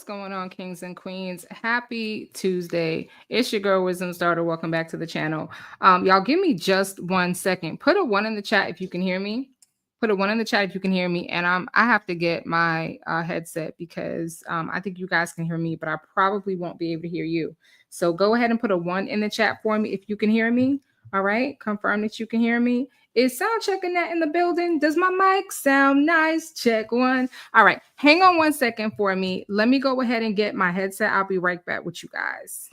going on, kings and queens? Happy Tuesday. It's your girl, Wisdom Starter. Welcome back to the channel. Y'all give me just 1 second. Put a 1 in the chat if you can hear me. Put a 1 in the chat if you can hear me. And I have to get my headset because I think you guys can hear me, but I probably won't be able to hear you. So go ahead and put a 1 in the chat for me if you can hear me. All right. Confirm that you can hear me. Is sound checking that in the building? Does my mic sound nice? Check 1. All right. Hang on 1 second for me. Let me go ahead and get my headset. I'll be right back with you guys.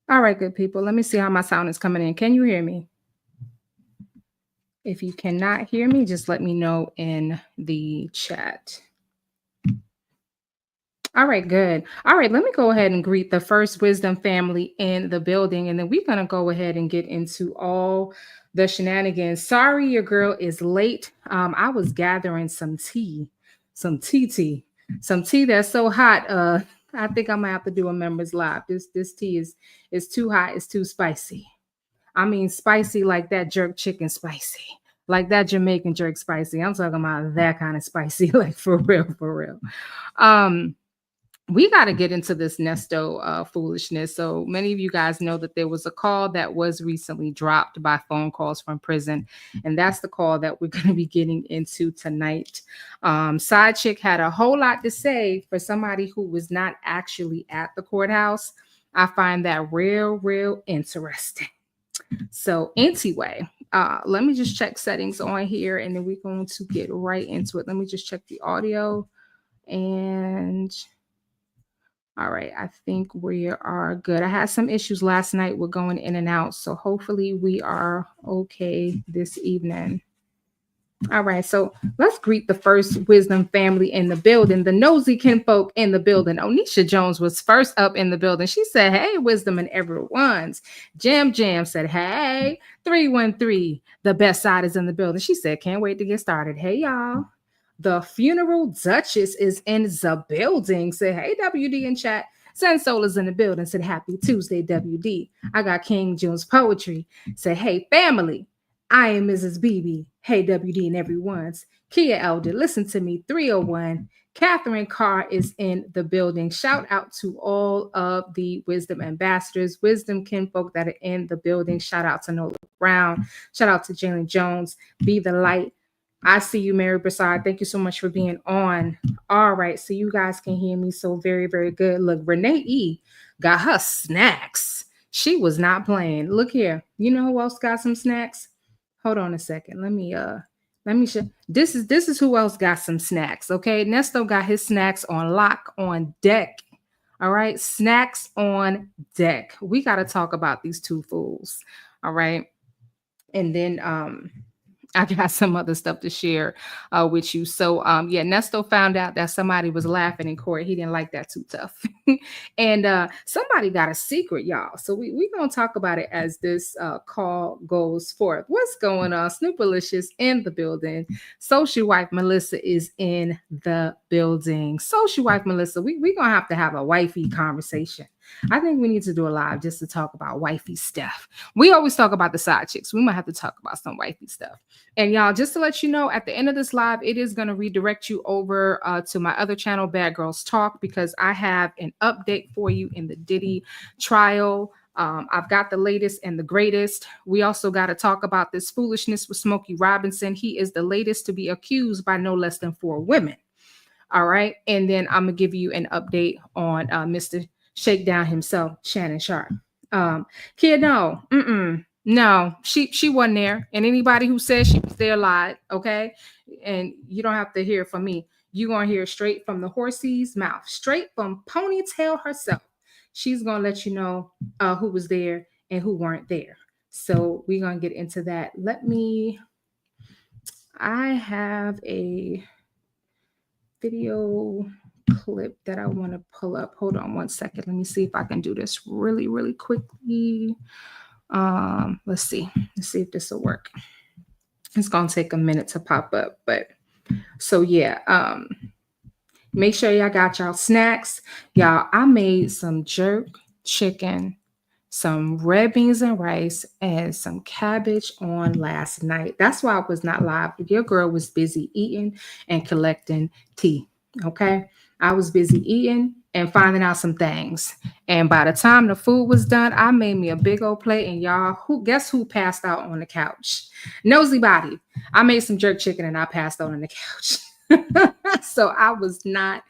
All right, good people. Let me see how my sound is coming in. Can you hear me? If you cannot hear me, just let me know in the chat. All right, good. All right, let me go ahead and greet the first wisdom family in the building, and then we're going to go ahead and get into all the shenanigans. Sorry, your girl is late. I was gathering some tea, some tea that's so hot. I think I'm gonna have to do a members live. This tea is too hot. It's too spicy. I mean, spicy like that jerk chicken spicy, like that Jamaican jerk spicy. I'm talking about that kind of spicy, like for real, for real. Um, we got to get into this Nesto foolishness. So many of you guys know that there was a call that was recently dropped by phone calls from prison. And that's the call that we're going to be getting into tonight. Side Chick had a whole lot to say for somebody who was not actually at the courthouse. I find that real interesting. So anyway, let me just check settings on here and then we're going to get right into it. Let me just check the audio and... All right, I think we are good. I had some issues last night with going in and out, so hopefully we are okay this evening. All right, so let's greet the first wisdom family in the building, the nosy kinfolk in the building. Onisha Jones was first up in the building. She said, hey, wisdom and everyone's. Jam said, hey, 313, the best side is in the building. She said, can't wait to get started. Hey, y'all. The funeral duchess is in the building. Say, hey, WD in chat. Sun Soul is in the building. Said, happy Tuesday, WD. I got King June's poetry. Say, hey, family. I am Mrs. BB. Hey, WD and everyone's. Kia Elder, listen to me. 301. Catherine Carr is in the building. Shout out to all of the wisdom ambassadors, wisdom kinfolk that are in the building. Shout out to Nola Brown. Shout out to Jalen Jones. Be the light. I see you, Mary Broussard. Thank you so much for being on. All right, so you guys can hear me so very good. Look, Renee E got her snacks. She was not playing. Look here. You know who else got some snacks? Hold on a second. Let me show. This is who else got some snacks. Okay, Nesto got his snacks on lock on deck. All right, snacks on deck. We got to talk about these two fools. All right, and then I got some other stuff to share with you. So, yeah, Nesto found out that somebody was laughing in court. He didn't like that too tough. And somebody got a secret, y'all. So we're going to talk about it as this call goes forth. What's going on? Snoopalicious in the building. Social wife Melissa is in the building. Social wife Melissa, we're going to have a wifey conversation. I think we need to do a live just to talk about wifey stuff. We always talk about the side chicks. We might have to talk about some wifey stuff. And y'all, just to let you know, at the end of this live, it is going to redirect you over to my other channel, Bad Girls Talk, because I have an update for you in the Diddy trial. I've got the latest and the greatest. We also got to talk about this foolishness with Smokey Robinson. He is the latest to be accused by no less than 4 women. All right. And then I'm going to give you an update on Mr. Shakedown himself, Shannon Sharp. Kid, no, no, she wasn't there, and anybody who says she was there lied. Okay, and you don't have to hear it from me. You gonna hear straight from the horsey's mouth, straight from Ponytail herself. She's gonna let you know who was there and who weren't there. So we're gonna get into that. Let me. I have a video clip that I want to pull up. Hold on one second. Let me see if I can do this really, really quickly. Let's see. Let's see if this will work. It's gonna take a minute to pop up, but so yeah. Make sure y'all got y'all snacks. Y'all, I made some jerk chicken, some red beans and rice, and some cabbage on last night. That's why I was not live. Your girl was busy eating and collecting tea. Okay. I was busy eating and finding out some things. And by the time the food was done, I made me a big old plate. And y'all, guess who passed out on the couch? Nosy body. I made some jerk chicken and I passed out on the couch. So I was not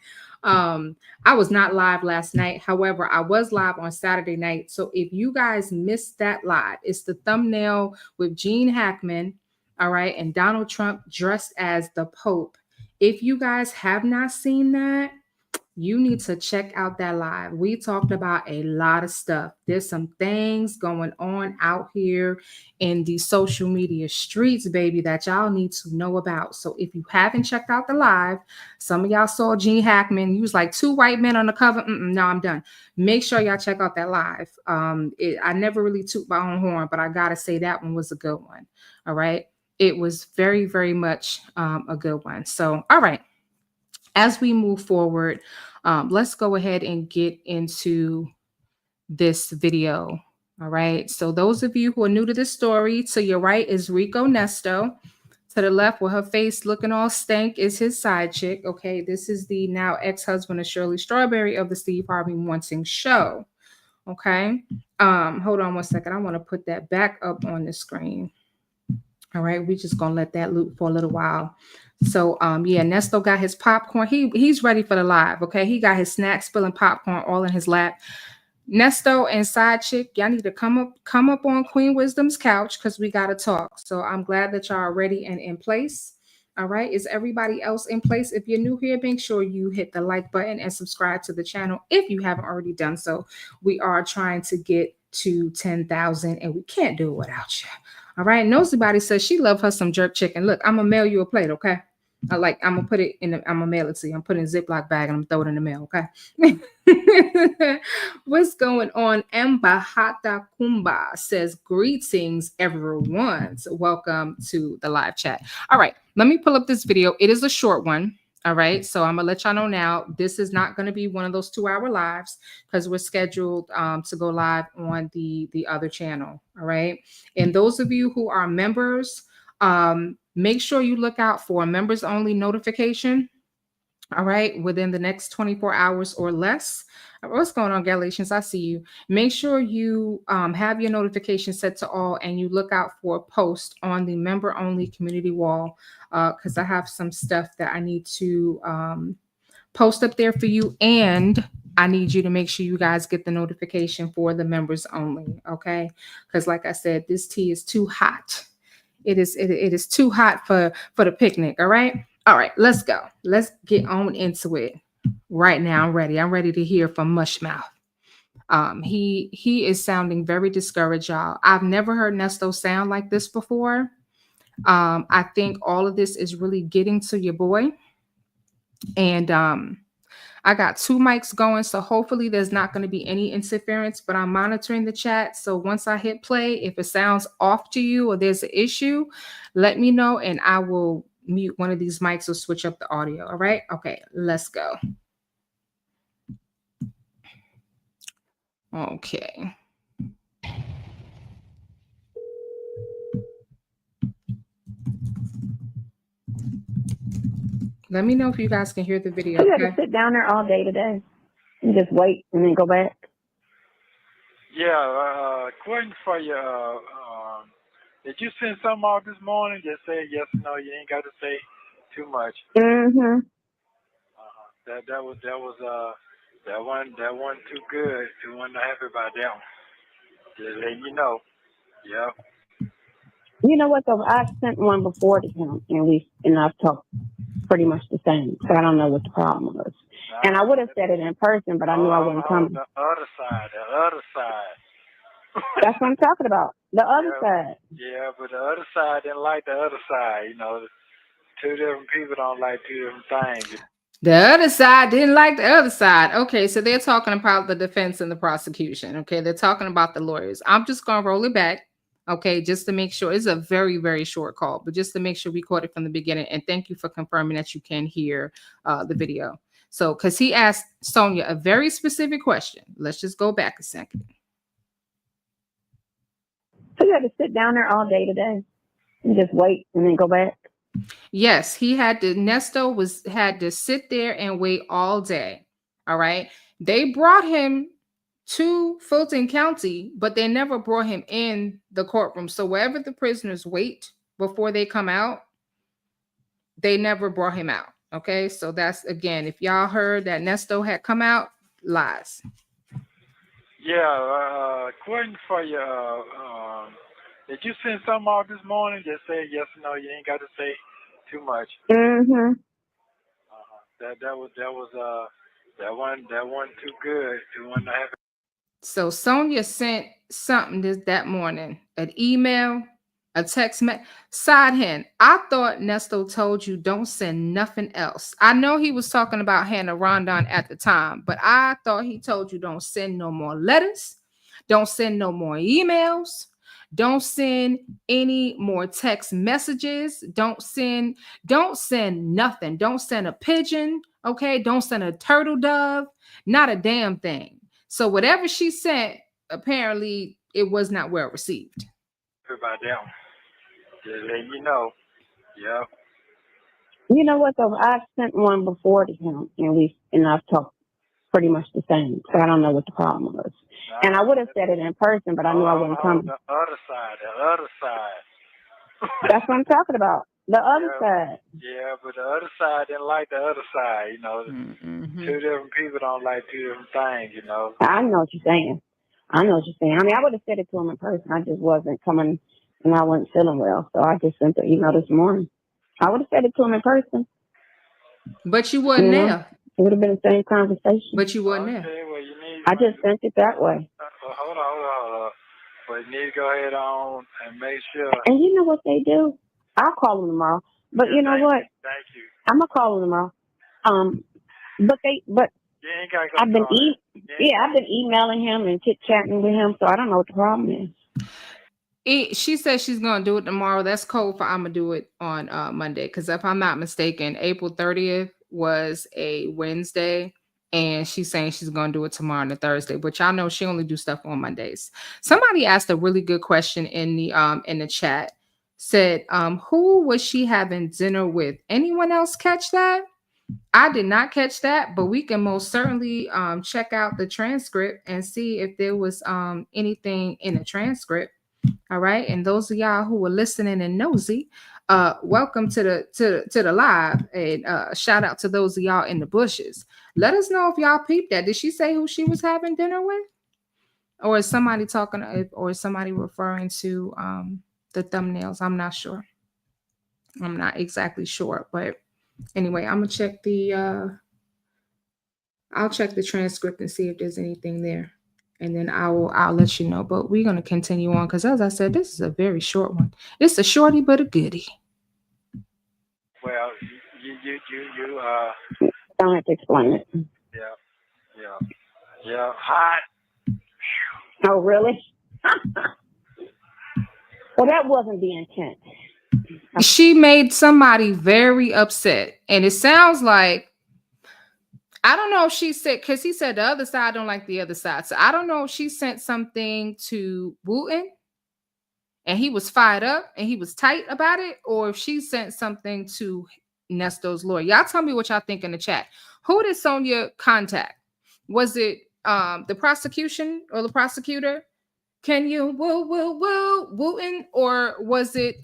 live last night. However, I was live on Saturday night. So if you guys missed that live, it's the thumbnail with Gene Hackman, all right, and Donald Trump dressed as the Pope. If you guys have not seen that, you need to check out that live. We talked about a lot of stuff. There's some things going on out here in the social media streets, baby, that y'all need to know about. So if you haven't checked out the live, some of y'all saw Gene Hackman. He was like two white men on the cover. No, I'm done. Make sure y'all check out that live. I never really toot my own horn, but I gotta say that one was a good one. All right. It was very, very much a good one. So, all right. As we move forward, let's go ahead and get into this video. All right. So those of you who are new to this story, to your right is Rico Nesto. To the left, with her face looking all stank, is his side chick. Okay. This is the now ex-husband of Shirley Strawberry of the Steve Harvey Morning Show. Okay. Hold on one second. I want to put that back up on the screen. All right, we're just gonna let that loop for a little while. So yeah, Nesto got his popcorn. He's ready for the live. Okay, he got his snacks, spilling popcorn all in his lap. Nesto and side chick, y'all need to come up on Queen Wisdom's couch because we gotta talk. So I'm glad that y'all are ready and in place. All right, is everybody else in place? If you're new here, make sure you hit the like button and subscribe to the channel if you haven't already done so. We are trying to get to 10,000 and we can't do it without you. All right. Nosybody says she love her some jerk chicken. Look, I'm gonna mail you a plate, okay? I'm gonna put it in. I'm gonna mail it to you. I'm putting a Ziploc bag and I'm gonna throw it in the mail, okay? What's going on? Mbahata Kumba says greetings, everyone. So welcome to the live chat. All right, let me pull up this video. It is a short one. All right, so I'm gonna let y'all know now. This is not gonna be one of those 2-hour lives because we're scheduled to go live on the other channel. All right, and those of you who are members, make sure you look out for a members only notification. All right, within the next 24 hours or less. What's going on, Galatians? I see you. Make sure you have your notification set to all and you look out for a post on the member only community wall because I have some stuff that I need to post up there for you. And I need you to make sure you guys get the notification for the members only. Okay. Because like I said, this tea is too hot. It is too hot for the picnic. All right. All right. Let's go. Let's get on into it right now. I'm ready. I'm ready to hear from Mushmouth. He is sounding very discouraged, y'all. I've never heard Nesto sound like this before. I think all of this is really getting to your boy. And I got 2 mics going, so hopefully there's not going to be any interference, but I'm monitoring the chat. So once I hit play, if it sounds off to you or there's an issue, let me know and I will mute one of these mics or switch up the audio. All right. Okay, let's go. Okay. Let me know if you guys can hear the video. You got to sit down there all day today and just wait and then go back. Yeah, question for you. Did you send something out this morning? Just say yes or no. You ain't got to say too much. Mm-hmm. That wasn't too good. You wasn't happy about that one. Just letting you know. Yeah. You know what though? I sent one before to him, and I've talked pretty much the same. So I don't know what the problem was. And I would have said it in person, but I knew I wasn't coming. The other side. The other side. That's what I'm talking about. The other side. Yeah, but the other side didn't like the other side. You know, two different people don't like two different things. The other side didn't like the other side. Okay, so they're talking about the defense and the prosecution. Okay, they're talking about the lawyers. I'm just going to roll it back. Okay, just to make sure. It's a very, very short call, but just to make sure we caught it from the beginning. And thank you for confirming that you can hear the video. So, because he asked Sonia a very specific question. Let's just go back a second. So you had to sit down there all day today and just wait and then go back? Yes, he had to. Nesto had to sit there and wait all day. All right. They brought him to Fulton County, but they never brought him in the courtroom. So wherever the prisoners wait before they come out, they never brought him out. Okay. So that's, again, if y'all heard that Nesto had come out, lies. Yeah, question for you. Did you send something out this morning? Just say yes or no. You ain't got to say too much. Mm-hmm. That wasn't too good. It wasn't happen. So Sonia sent something that morning, an email, a text message. Side hand, I thought Nesto told you don't send nothing else. I know he was talking about Hannah Rondon at the time, but I thought he told you don't send no more letters, don't send no more emails, don't send any more text messages, don't send nothing, don't send a pigeon, okay? Don't send a turtle dove, not a damn thing. So whatever she sent, apparently it was not well received. About them. Just letting you know. Yeah. You know what though? I sent one before to him, and I've talked pretty much the same. So I don't know what the problem was. And I would have said it in person, but I knew I wasn't coming. The other side. The other side. That's what I'm talking about. The other side. Yeah, but the other side didn't like the other side. You know, two different people don't like two different things. You know. I know what you're saying. I mean, I would have said it to him in person. I just wasn't coming, and I wasn't feeling well, so I just sent the email this morning. I would have said it to him in person. But you wasn't there. It would have been the same conversation. But you wasn't there. Well, I just sent it that way. Hold on. But you need to go ahead on and make sure. And you know what they do? I'll call them tomorrow. But you know what? Thank you. I'm gonna call them tomorrow. But you ain't gotta go I've been emailing him and chit chatting with him, so I don't know what the problem is. She says she's gonna do it tomorrow. That's code for I'm gonna do it on Monday. Because if I'm not mistaken, April 30th was a Wednesday, and she's saying she's gonna do it tomorrow on a Thursday. But y'all know she only do stuff on Mondays. Somebody asked a really good question in the chat. Said, who was she having dinner with? Anyone else catch that? I did not catch that, but we can most certainly check out the transcript and see if there was anything in the transcript. All right. And those of y'all who were listening and nosy, welcome to the live, and shout out to those of y'all in the bushes. Let us know if y'all peeped that. Did she say who she was having dinner with? Or is somebody or is somebody referring to the thumbnails? I'm not sure. I'm not exactly sure, but anyway, I'm gonna check I'll check the transcript and see if there's anything there, and then I'll let you know. But we're gonna continue on because, as I said, this is a very short one. It's a shorty but a goodie. Well, you don't have to explain it. Yeah. Hot. Oh, really? Well, that wasn't the intent. She made somebody very upset, and it sounds like, I don't know if she said, because he said the other side don't like the other side. So I don't know if she sent something to Wooten and he was fired up and he was tight about it, or if she sent something to Nesto's lawyer. Y'all tell me what y'all think in the chat. Who did Sonia contact? Was it the prosecution or the prosecutor? Can you Wooten, or was it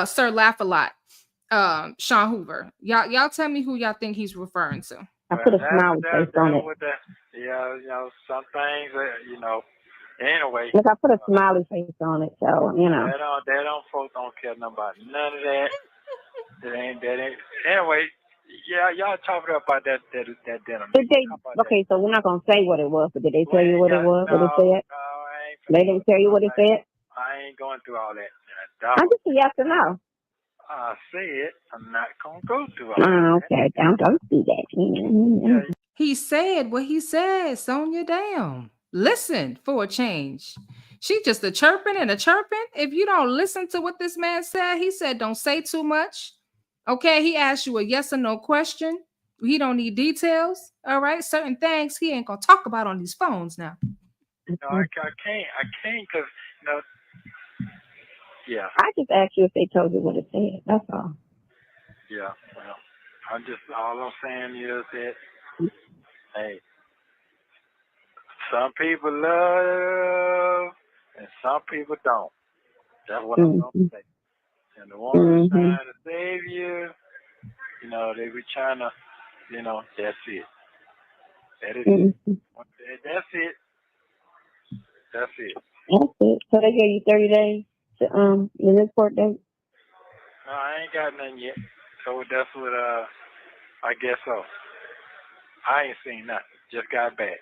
Sir Laugh-A-Lot? Sean Hoover. Y'all tell me who y'all think he's referring to. I put a smiley face on it. Yeah, some things, Anyway. Look, I put a smiley face on it, so They don't folks don't care nothing about none of that. That ain't. Anyway, yeah, y'all talk about that dinner. Did they? Okay, so we're not gonna say what it was, but did they tell you what it was? What it said? They didn't tell you what it said. I ain't going through all that. I just a yes or no. I said I'm not gonna go through all that. Okay, don't do that. Yeah. He said what he said, Sonya. Damn. Listen for a change. She just a chirping and a chirping. If you don't listen to what this man said, he said don't say too much. Okay, he asked you a yes or no question. He don't need details. All right, certain things he ain't gonna talk about on these phones now. No, I can't, because yeah. I just asked you if they told you what it said. That's all. Yeah, well, all I'm saying is that, hey, some people love and some people don't. That's what I'm gonna say. And the ones trying to save you, they be trying to, that's it. That is it. That's it. That's it. That's it. So they gave you 30 days to the next court date? No, I ain't got nothing yet. So that's what I guess so. I ain't seen nothing. Just got back.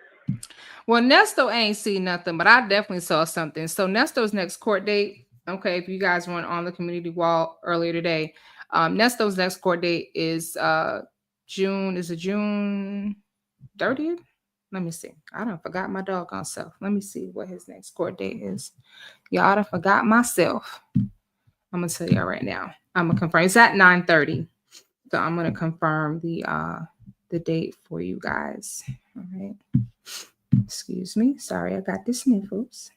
Well, Nesto ain't seen nothing, but I definitely saw something. So Nesto's next court date, okay, if you guys weren't on the community wall earlier today, Nesto's next court date is June 30th? Let me see. I done forgot my doggone self. Let me see what his next court date is. Y'all done forgot myself. I'm gonna tell y'all right now. I'm gonna confirm. It's at 9:30. So I'm gonna confirm the date for you guys. All right. Excuse me. Sorry, I got the sniffles.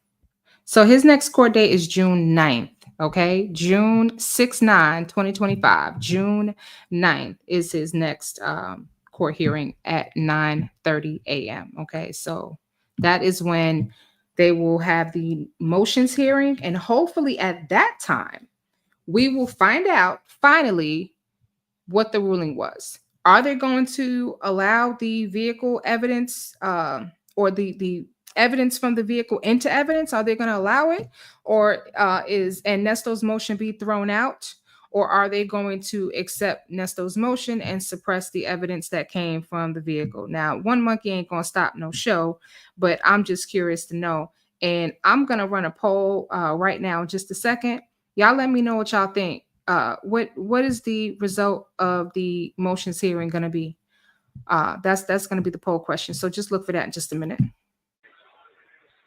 So his next court date is June 9th. Okay. June 9, 2025. June 9th is his next court hearing at 9:30 a.m. Okay. So that is when they will have the motions hearing. And hopefully at that time, we will find out finally what the ruling was. Are they going to allow the vehicle evidence or the evidence from the vehicle into evidence? Are they going to allow it? Or is Nesto's motion be thrown out? Or are they going to accept Nesto's motion and suppress the evidence that came from the vehicle? Now, one monkey ain't going to stop no show, but I'm just curious to know. And I'm going to run a poll right now in just a second. Y'all let me know what y'all think. What is the result of the motions hearing going to be? That's going to be the poll question. So just look for that in just a minute.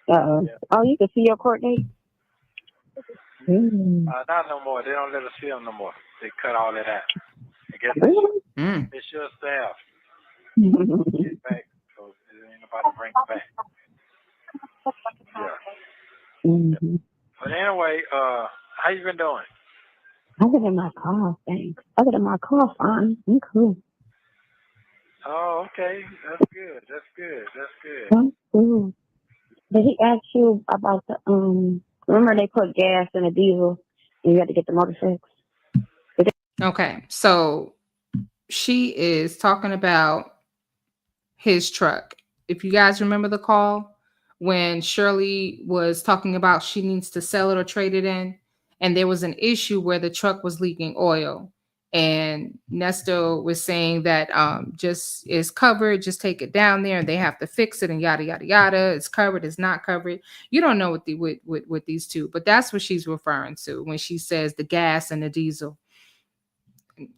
Oh, you can see your court date? Not no more. They don't let us film no more. They cut all that out. I guess it's your staff. Get back, so ain't nobody bring it back. Yeah. But anyway, how you been doing? Other than my car, thanks. Other than my car, fine. I'm cool. Oh, okay. That's good. That's cool. Did he ask you about the remember they put gas in a diesel and you had to get the motor fixed? Okay, so she is talking about his truck. If you guys remember the call when Shirley was talking about she needs to sell it or trade it in, and there was an issue where the truck was leaking oil. And Nesto was saying that just is covered, just take it down there and they have to fix it and yada, yada, yada. It's covered, it's not covered. You don't know with these two, but that's what she's referring to when she says the gas and the diesel.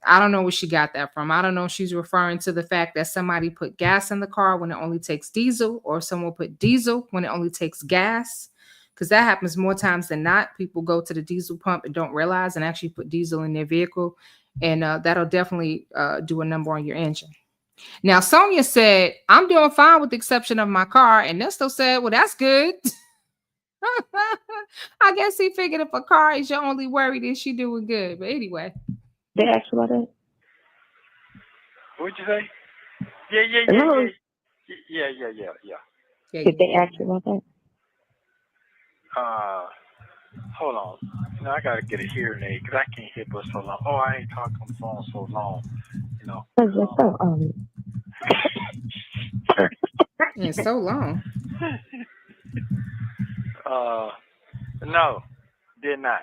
I don't know where she got that from. I don't know if she's referring to the fact that somebody put gas in the car when it only takes diesel, or someone put diesel when it only takes gas. Because that happens more times than not. People go to the diesel pump and don't realize and actually put diesel in their vehicle. And that'll definitely do a number on your engine. Now, Sonia said, I'm doing fine with the exception of my car. And Nesto said, well, that's good. I guess he figured if a car is your only worry, then she doing good. But anyway. They asked you about that? What'd you say? Yeah. Did they ask you about that? Hold on. I gotta get a hearing aid because I can't hear for so long. Oh, I ain't talking on the phone so long. It's so long. No, did not.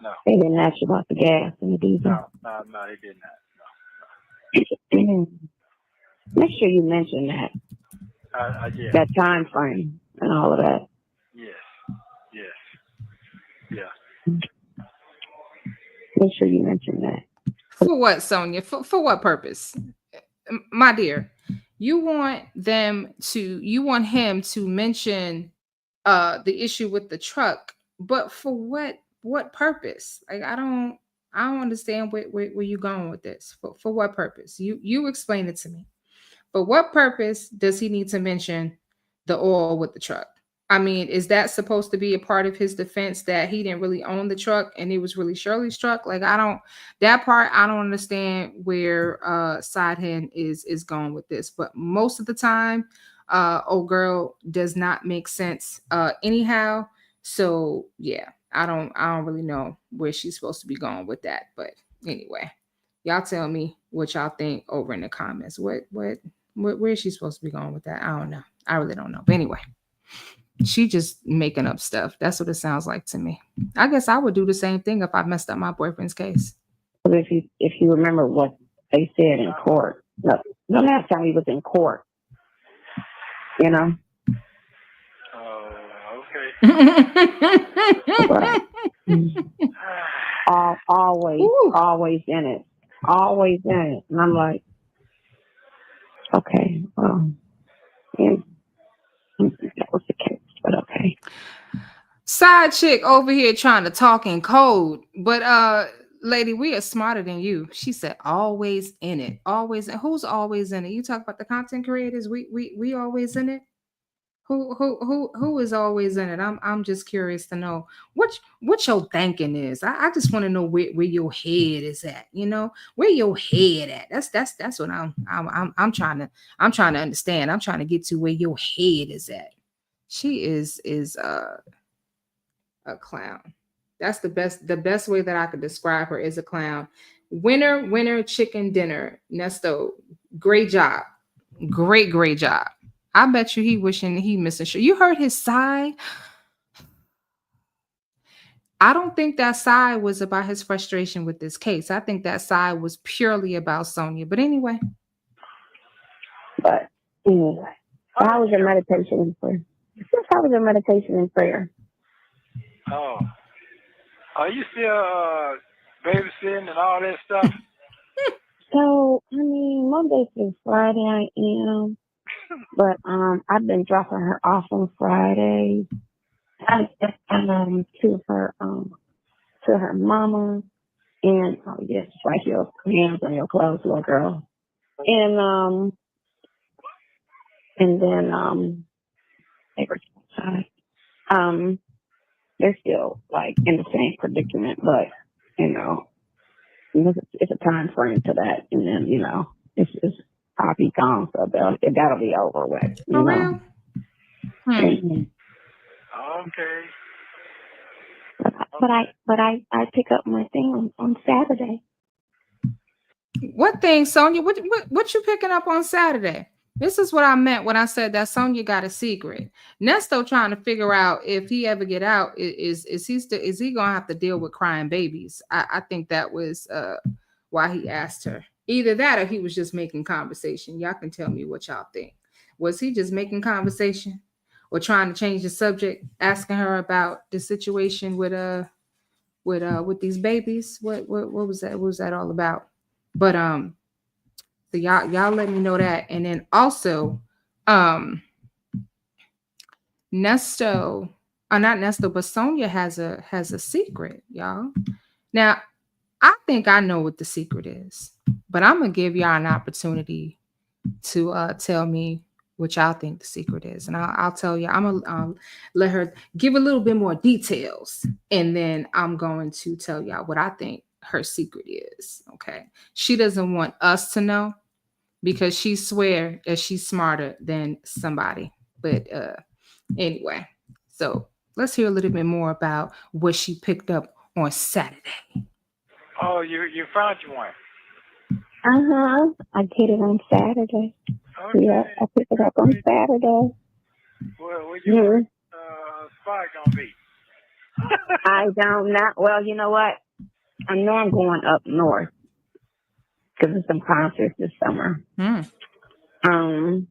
No, They didn't ask you about the gas and the diesel. no, they did not. Make sure you mention that. Yeah. That time frame and all of that. Yes. Yeah. Make sure you mention that. For what, Sonia? For what purpose? My dear, you want him to mention the issue with the truck, but for what purpose? Like I don't understand where you going with this. For what purpose? You explain it to me. For what purpose does he need to mention the oil with the truck? I mean, is that supposed to be a part of his defense that he didn't really own the truck and it was really Shirley's truck? Like that part I don't understand where Sidehen is going with this. But most of the time, old girl does not make sense anyhow. So yeah, I don't really know where she's supposed to be going with that. But anyway, y'all tell me what y'all think over in the comments. Where is she supposed to be going with that? I don't know. I really don't know. But anyway, she just making up stuff. That's what it sounds like to me. I guess I would do the same thing if I messed up my boyfriend's case. But if you remember what they said in court, the last time he was in court, you know. Okay. Always in it. Always in it. And I'm like, okay, well, yeah, that was the case, but okay. Side chick over here trying to talk in code, but lady, we are smarter than you. She said, always in it. Always. Who's always in it? You talk about the content creators. We always in it. Who is always in it? I'm just curious to know what your thinking is. I just want to know where your head is at. You know, where your head at. That's what I'm trying to understand. I'm trying to get to where your head is at. She is a clown. That's the best way that I could describe her is a clown. Winner chicken dinner. Nesto, great job. Great job. I bet you he wishing he missing shit. You heard his sigh. I don't think that sigh was about his frustration with this case. I think that sigh was purely about Sonia. But anyway. But anyway, how was your meditation and prayer? How was your meditation and prayer? Oh, are you still babysitting and all that stuff? So I mean, Monday through Friday I am. But I've been dropping her off on Friday. To her mama, and yes, right here, hands on your clothes, little girl, and then they were outside. They're still like in the same predicament, but you know, it's a time frame to that, and then you know, it's I'll be gone, so that'll be over with. You know. Real? Okay. But I pick up my thing on Saturday. What thing, Sonia? What you picking up on Saturday? This is what I meant when I said that Sonia got a secret. Nesto trying to figure out if he ever get out, is he gonna have to deal with crying babies? I think that was why he asked her. Either that or he was just making conversation. Y'all can tell me what y'all think. Was he just making conversation or trying to change the subject, asking her about the situation with these babies? What was that? What was that all about? But so y'all let me know that. And then also Nesto, not Nesto, but Sonia has a secret, y'all. Now, I think I know what the secret is, but I'm gonna give y'all an opportunity to tell me what y'all think the secret is, and I'll tell you. I'm gonna let her give a little bit more details, and then I'm going to tell y'all what I think her secret is. Okay, she doesn't want us to know because she swear that she's smarter than somebody. But anyway, so let's hear a little bit more about what she picked up on Saturday. Oh, you found you one. I get it on Saturday. Okay. Yeah, I picked it up on Saturday. Where your spot gonna be? I don't know. Well, you know what? I know I'm going up north because there's some concerts this summer. Um,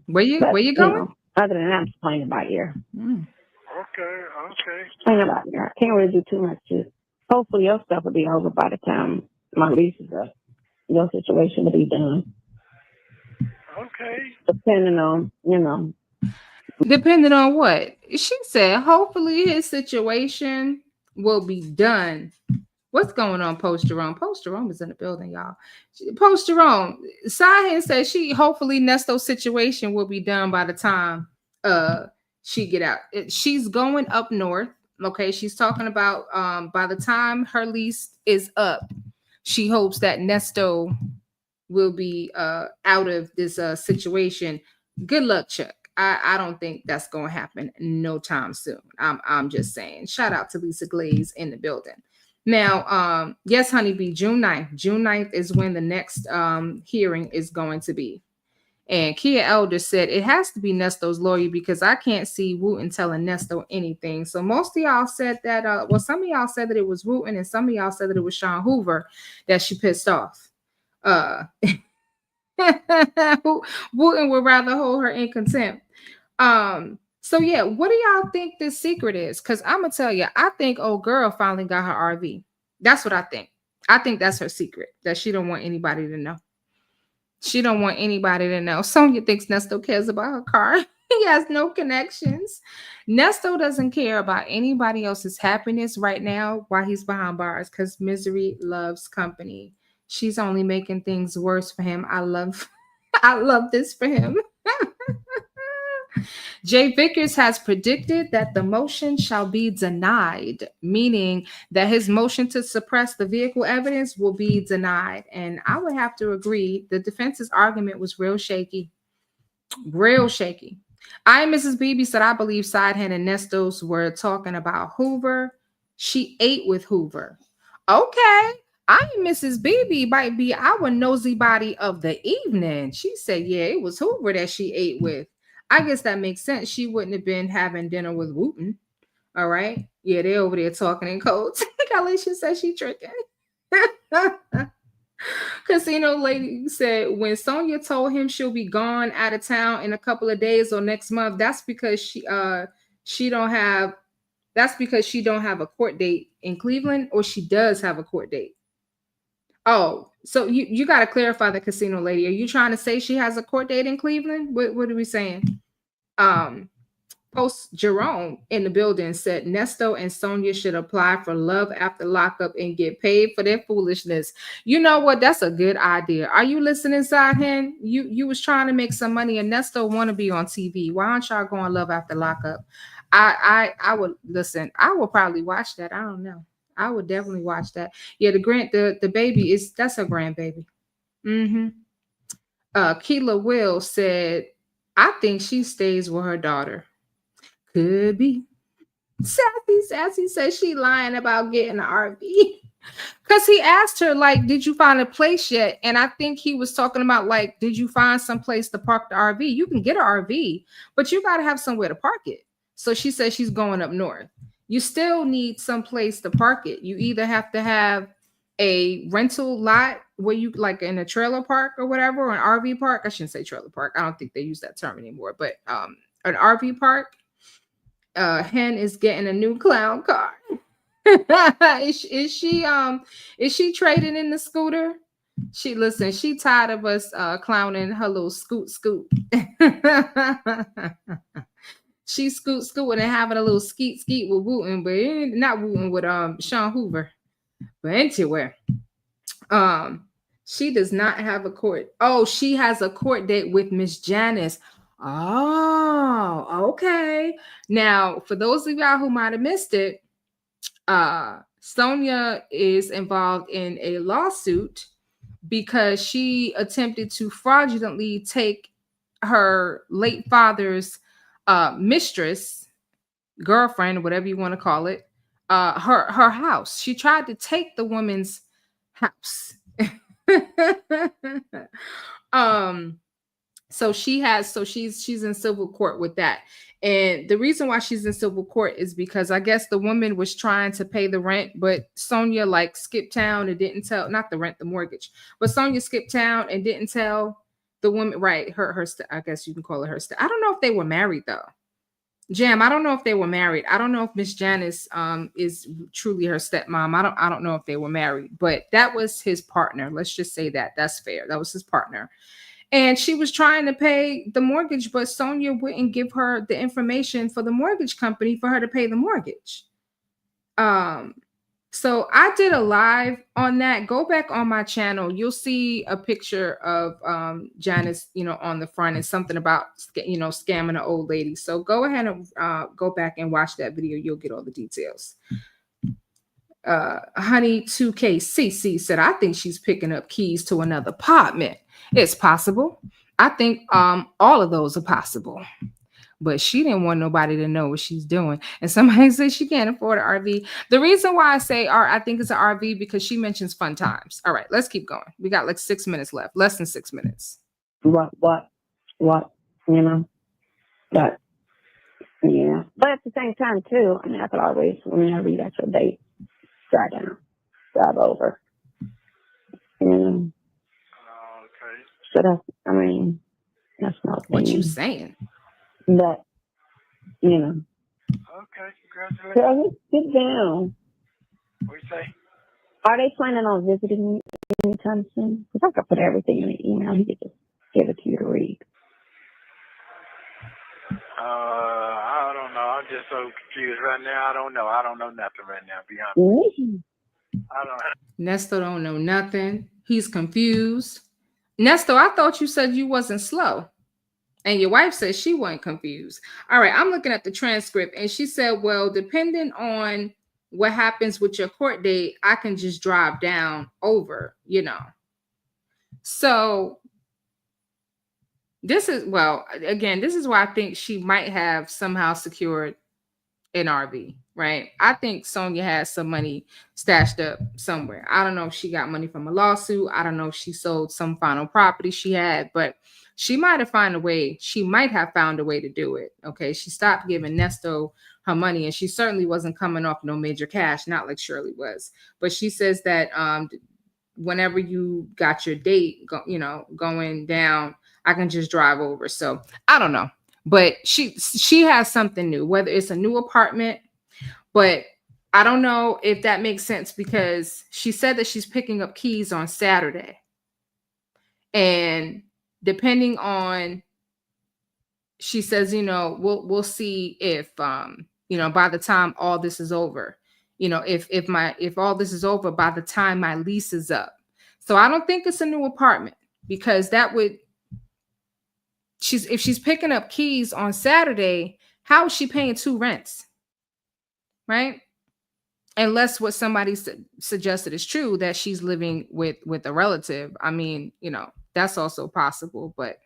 Where you but going? you know, other than that, I'm just playing it by ear. Okay. Playing it by ear. I can't really do too much. Hopefully, your stuff will be over by the time my lease is up. Your situation will be done. Okay. Depending on, you know. Depending on what? She said, hopefully his situation will be done. What's going on, Post Jerome? Post Jerome is in the building, y'all. Post Jerome, Sahin said hopefully Nesto's situation will be done by the time she get out. She's going up north. Okay, she's talking about by the time her lease is up, she hopes that Nesto will be out of this situation. Good luck, Chuck. I don't think that's going to happen no time soon. I'm just saying. Shout out to Lisa Glaze in the building. Now, yes, honeybee, June 9th. June 9th is when the next hearing is going to be. And Kia Elder said it has to be Nesto's lawyer because I can't see Wooten telling Nesto anything. So most of y'all said that, some of y'all said that it was Wooten and some of y'all said that it was Sean Hoover that she pissed off. Wooten would rather hold her in contempt. So yeah, what do y'all think this secret is? Because I'm gonna tell you, I think old girl finally got her RV. That's what I think. I think that's her secret, that she don't want anybody to know. She don't want anybody to know. Sonya thinks Nesto cares about her car. He has no connections. Nesto doesn't care about anybody else's happiness right now while he's behind bars because misery loves company. She's only making things worse for him. I love this for him. Jay Vickers has predicted that the motion shall be denied, meaning that his motion to suppress the vehicle evidence will be denied. And I would have to agree. The defense's argument was real shaky. Real shaky. I, Mrs. Beebe, said I believe Sidehand and Nestos were talking about Hoover. She ate with Hoover. Okay. I, Mrs. Beebe, might be our nosy body of the evening. She said, yeah, it was Hoover that she ate with. I guess that makes sense. She wouldn't have been having dinner with Wooten. All right. Yeah, they're over there talking in codes. Alicia said she tricking. Casino lady said when Sonya told him she'll be gone out of town in a couple of days or next month, that's because she don't have a court date in Cleveland, or she does have a court date. Oh, so you got to clarify the casino lady. Are you trying to say she has a court date in Cleveland? What are we saying? Post Jerome in the building said Nesto and Sonya should apply for love after lockup and get paid for their foolishness. You know what? That's a good idea. Are you listening, Sidehand? You was trying to make some money, and Nesto want to be on TV. Why aren't y'all going love after lockup? I would listen. I will probably watch that. I don't know. I would definitely watch that. Yeah, the baby that's her grandbaby. Mm-hmm. Keela Will said, I think she stays with her daughter. Could be. Sassy says she lying about getting an RV. Because he asked her, like, did you find a place yet? And I think he was talking about, like, did you find some place to park the RV? You can get an RV, but you got to have somewhere to park it. So she says she's going up north. You still need some place to park it. You either have to have a rental lot where you, like in a trailer park or whatever, or an RV park. I shouldn't say trailer park. I don't think they use that term anymore, but an RV park. Hen is getting a new clown car. is she trading in the scooter? She tired of us clowning her little scoot. She scooting and having a little skeet with Wooten, but not Wooten, with Sean Hoover. But anyway, she does not have a court. Oh, she has a court date with Miss Janice. Oh, okay. Now, for those of y'all who might have missed it, Sonya is involved in a lawsuit because she attempted to fraudulently take her late father's mistress, girlfriend, whatever you want to call it, her house. She tried to take the woman's house. So she's in civil court with that. And the reason why she's in civil court is because I guess the woman was trying to pay the rent, but Sonia like skipped town and didn't tell, not the rent, the mortgage, but Sonia skipped town and didn't tell the woman, right? I guess you can call it her. I don't know if they were married though. Jam, I don't know if they were married. I don't know if Miss Janice is truly her stepmom. I don't know if they were married, but that was his partner. Let's just say that. That's fair. That was his partner. And she was trying to pay the mortgage, but Sonia wouldn't give her the information for the mortgage company for her to pay the mortgage. So I did a live on that. Go back on my channel. You'll see a picture of Janice, on the front, and something about, scamming an old lady. So go ahead and go back and watch that video. You'll get all the details. Honey 2KCC said, I think she's picking up keys to another apartment. It's possible. I think all of those are possible. But she didn't want nobody to know what she's doing. And somebody says she can't afford an RV. The reason why I say I think it's an RV because she mentions fun times. All right, let's keep going. We got like 6 minutes left. Less than 6 minutes. What, But, yeah. But at the same time, too, I mean, I could always, whenever you got your date, drive down, drive over. Okay. So that's not what you saying. But, Okay, congratulations. So sit down. What you say? Are they planning on visiting me anytime soon? Because I could put everything in the email. He could just give it to you to read. I don't know. I'm just so confused right now. I don't know. I don't know nothing right now, be honest. I don't know. Nesto don't know nothing. He's confused. Nesto, I thought you said you wasn't slow. And your wife says she wasn't confused. All right, I'm looking at the transcript. And she said, well, depending on what happens with your court date, I can just drive down over, So this is why I think she might have somehow secured an RV, right? I think Sonia has some money stashed up somewhere. I don't know if she got money from a lawsuit. I don't know if she sold some final property she had, but she might have found a way. She might have found a way to do it. Okay. She stopped giving Nesto her money, and she certainly wasn't coming off no major cash, not like Shirley was. But she says that whenever you got your date, going down, I can just drive over. So I don't know. But she has something new, whether it's a new apartment, but I don't know if that makes sense because she said that she's picking up keys on Saturday. And depending on, she says, we'll see if, by the time all this is over, if all this is over by the time my lease is up. So I don't think it's a new apartment because that would, if she's picking up keys on Saturday, how is she paying 2 rents? Right? Unless what somebody suggested is true, that she's living with a relative. I mean, that's also possible, but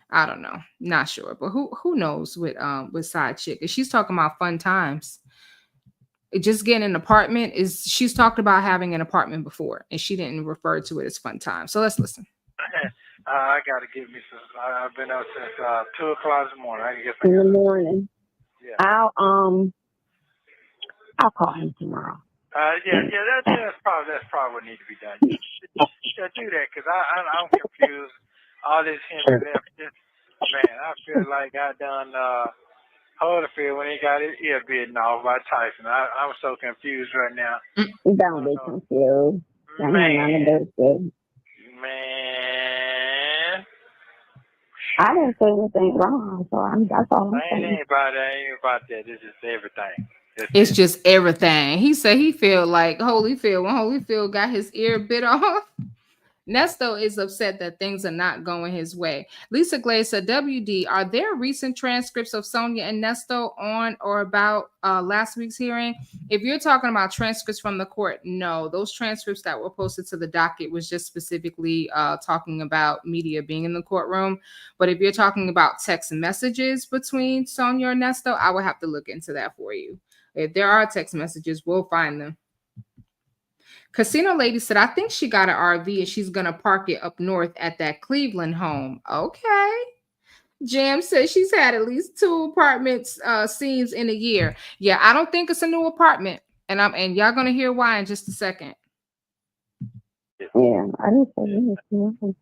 I don't know. Not sure. But who knows with side chick? If she's talking about fun times, just getting an apartment she's talked about having an apartment before, and she didn't refer to it as fun time. So let's listen. I gotta give me some. I've been up since 2 o'clock in the morning. I can get in the morning. Yeah. I'll call him tomorrow. That's probably what needs to be done. Yeah, do that because I'm confused. All this Henry left. Man, I feel like I done Holyfield when he got his ear bitten off by Tyson. I'm so confused right now. Don't be confused. Man. I didn't say anything wrong, so that's all I'm saying. Ain't about that. It's just everything. It's just everything. He said he feel like Holyfield when Holyfield got his ear bit off. Nesto is upset that things are not going his way. Lisa Glaze said, WD, are there recent transcripts of Sonia and Nesto on or about last week's hearing? If you're talking about transcripts from the court, no. Those transcripts that were posted to the docket was just specifically talking about media being in the courtroom. But if you're talking about text messages between Sonia and Nesto, I would have to look into that for you. If there are text messages, we'll find them. Casino Lady said, I think she got an RV and she's going to park it up north at that Cleveland home. Okay. Jam says she's had at least 2 apartments scenes in a year. Yeah, I don't think it's a new apartment. And y'all going to hear why in just a second. Yeah, I didn't say anything.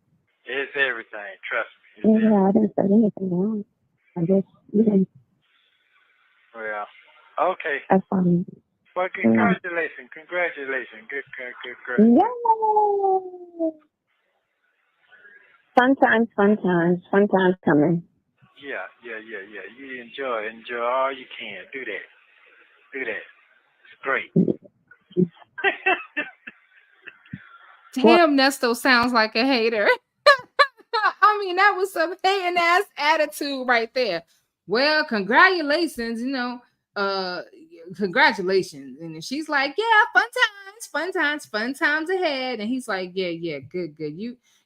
It's everything, trust me. Yeah, I didn't say anything wrong. I just, Well, okay. That's fine. Well, congratulations. Good. Yay! Fun times coming. Yeah. You enjoy all you can. Do that. It's great. Damn, Nesto sounds like a hater. I mean, that was some hating ass attitude right there. Well, congratulations, congratulations. And she's like, yeah, fun times ahead. And he's like, yeah, good.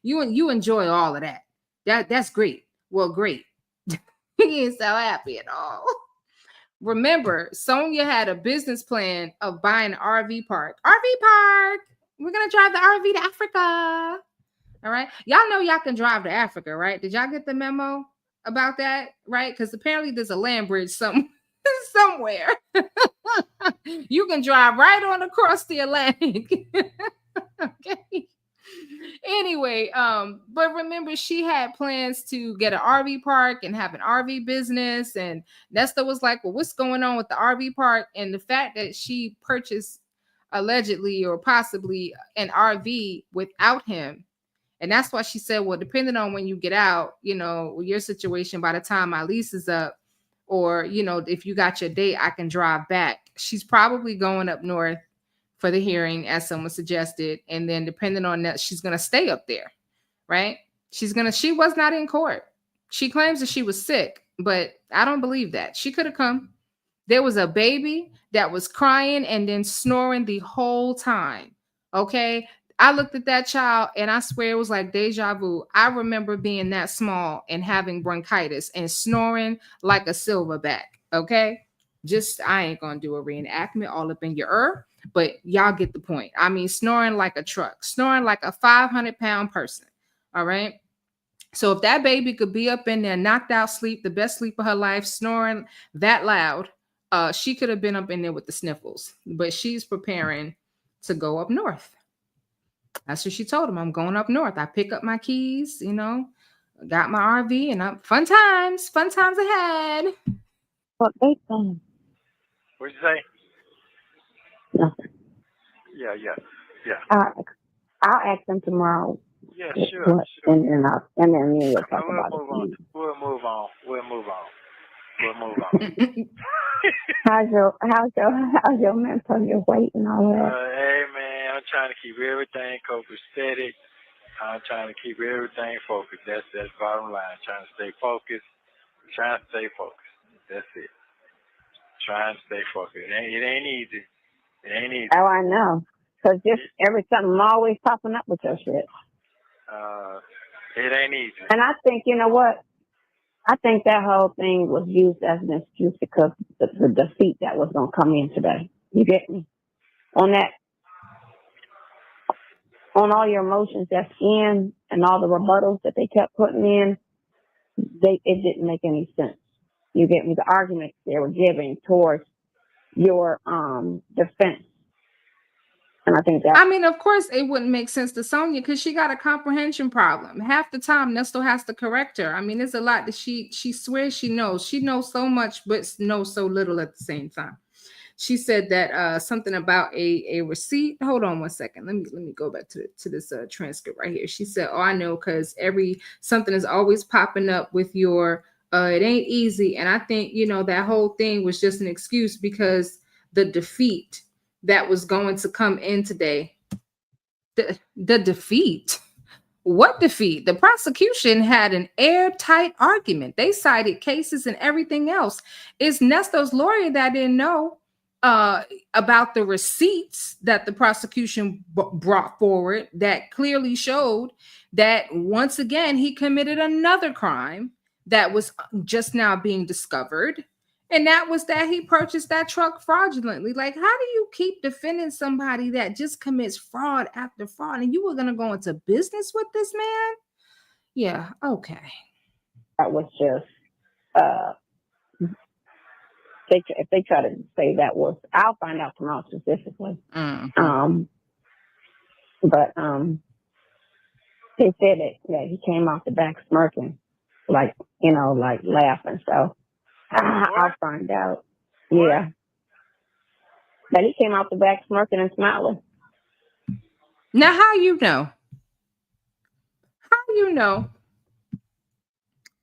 You enjoy all of that. That's great. Well, great. He ain't so happy at all. Remember, Sonya had a business plan of buying an RV park. We're gonna drive the RV to Africa. All right. Y'all know y'all can drive to Africa, right? Did y'all get the memo about that? Right? Because apparently there's a land bridge somewhere. You can drive right on across the Atlantic. Okay. Anyway, but remember, she had plans to get an RV park and have an RV business. And Nesto was like, well, what's going on with the RV park? And the fact that she purchased allegedly or possibly an RV without him. And that's why she said, well, depending on when you get out, your situation, by the time my lease is up, or, if you got your date, I can drive back. She's probably going up north for the hearing, as someone suggested. And then depending on that, she's going to stay up there, right? She was not in court. She claims that she was sick, but I don't believe that. She could have come. There was a baby that was crying and then snoring the whole time. Okay. I looked at that child and I swear it was like deja vu. I remember being that small and having bronchitis and snoring like a silverback. Okay. I ain't going to do a reenactment all up in your ear, but y'all get the point. I mean, snoring like a truck, snoring like a 500-pound person. All right. So if that baby could be up in there, knocked out sleep, the best sleep of her life, snoring that loud, she could have been up in there with the sniffles, but she's preparing to go up north. That's what she told him. I'm going up north. I pick up my keys, got my RV, and I'm fun times ahead. What they saying? What'd you say? Nothing. Yeah. I'll ask them tomorrow. Yeah, sure. And then me will talk about it. We'll move on. How's your mental, your weight and all that? Hey man, I'm trying to keep everything copacetic. I'm trying to keep everything focused. That's bottom line. Trying to stay focused. That's it. Trying to stay focused. It ain't easy. Oh, I know. Because just something always popping up with your shit. It ain't easy. And I think, you know what? I think that whole thing was used as an excuse because the defeat that was going to come in today. You get me? On all your emotions that's in and all the rebuttals that they kept putting in, it didn't make any sense. You get me? The arguments they were giving towards your defense. And I think of course it wouldn't make sense to Sonya because she got a comprehension problem. Half the time, Nesto has to correct her. I mean, there's a lot that she swears she knows. She knows so much, but knows so little at the same time. She said that something about a receipt. Hold on one second. Let me go back to this transcript right here. She said, "Oh, I know, because something is always popping up with your it ain't easy." And I think that whole thing was just an excuse because the defeat that was going to come in today. The defeat. What defeat? The prosecution had an airtight argument. They cited cases and everything else. It's Nesto's lawyer that didn't know about the receipts that the prosecution brought forward that clearly showed that once again he committed another crime that was just now being discovered. And that was that he purchased that truck fraudulently. Like, how do you keep defending somebody that just commits fraud after fraud? And you were going to go into business with this man? Yeah, okay. That was just, if they try to say that was, I'll find out tomorrow specifically. Mm-hmm. But they said that he came off the back smirking, like, like laughing. So I'll find out. Yeah. That he came off the back smirking and smiling. Now, how you know? How you know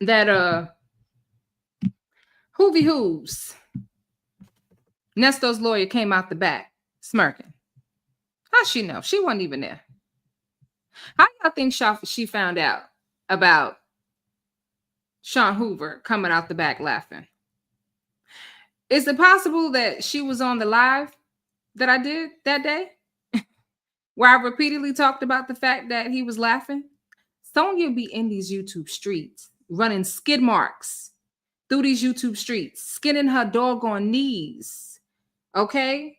that Hoovy Hooves, Nesto's lawyer, came out the back smirking? How she know? She wasn't even there. How y'all think she found out about Sean Hoover coming out the back laughing? Is it possible that she was on the live that I did that day where I repeatedly talked about the fact that he was laughing? Sonya be in these YouTube streets running skid marks through these YouTube streets, skinning her doggone knees, okay?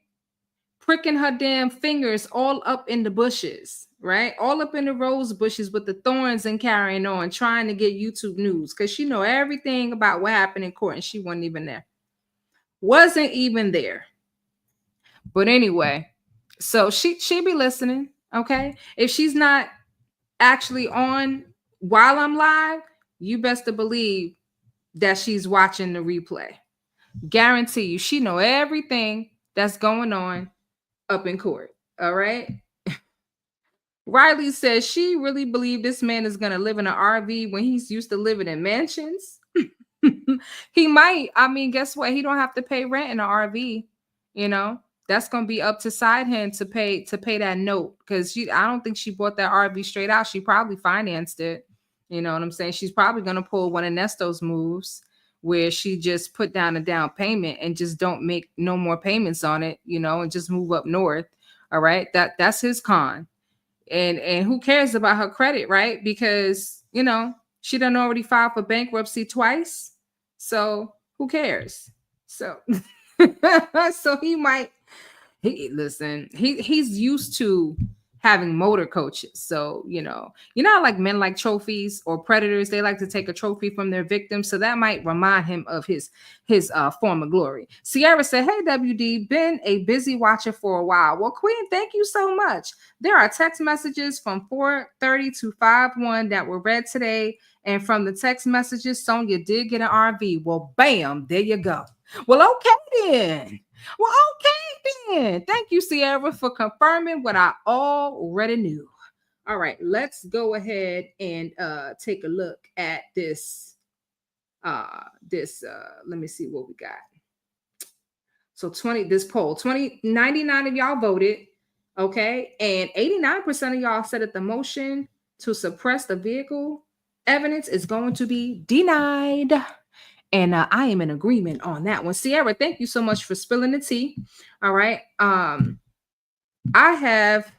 Pricking her damn fingers all up in the bushes, right? All up in the rose bushes with the thorns and carrying on, trying to get YouTube news because she know everything about what happened in court and she wasn't even there. Wasn't even there. But anyway, so she be listening, okay? If she's not actually on while I'm live, you best to believe that she's watching the replay. Guarantee you, she know everything that's going on up in court. All right. Riley says she really believed this man is going to live in an RV when he's used to living in mansions. He might. I mean, guess what? He don't have to pay rent in an RV. That's going to be up to Sidehind to pay that note, because I don't think she bought that RV straight out. She probably financed it. You know what I'm saying? She's probably going to pull one of Nesto's moves where she just put down a down payment and just don't make no more payments on it, and just move up north. All right. That's his con. And who cares about her credit, right? Because, she done already filed for bankruptcy twice. So who cares? So, so he's used to having motor coaches. So, how like men like trophies, or predators, they like to take a trophy from their victims. So that might remind him of his former glory. Sierra said, hey, WD, been a busy watcher for a while. Well, Queen, thank you so much. There are text messages from 4:30 to 5:01 that were read today. And from the text messages, Sonya did get an RV. Well, bam, there you go. Well, okay then. Well, okay then. Thank you, Sierra, for confirming what I already knew. All right, let's go ahead and take a look at this. Let me see what we got. So 99 of y'all voted, okay, and 89% of y'all said that the motion to suppress the vehicle evidence is going to be denied. And I am in agreement on that one. Sierra, thank you so much for spilling the tea. All right. I have,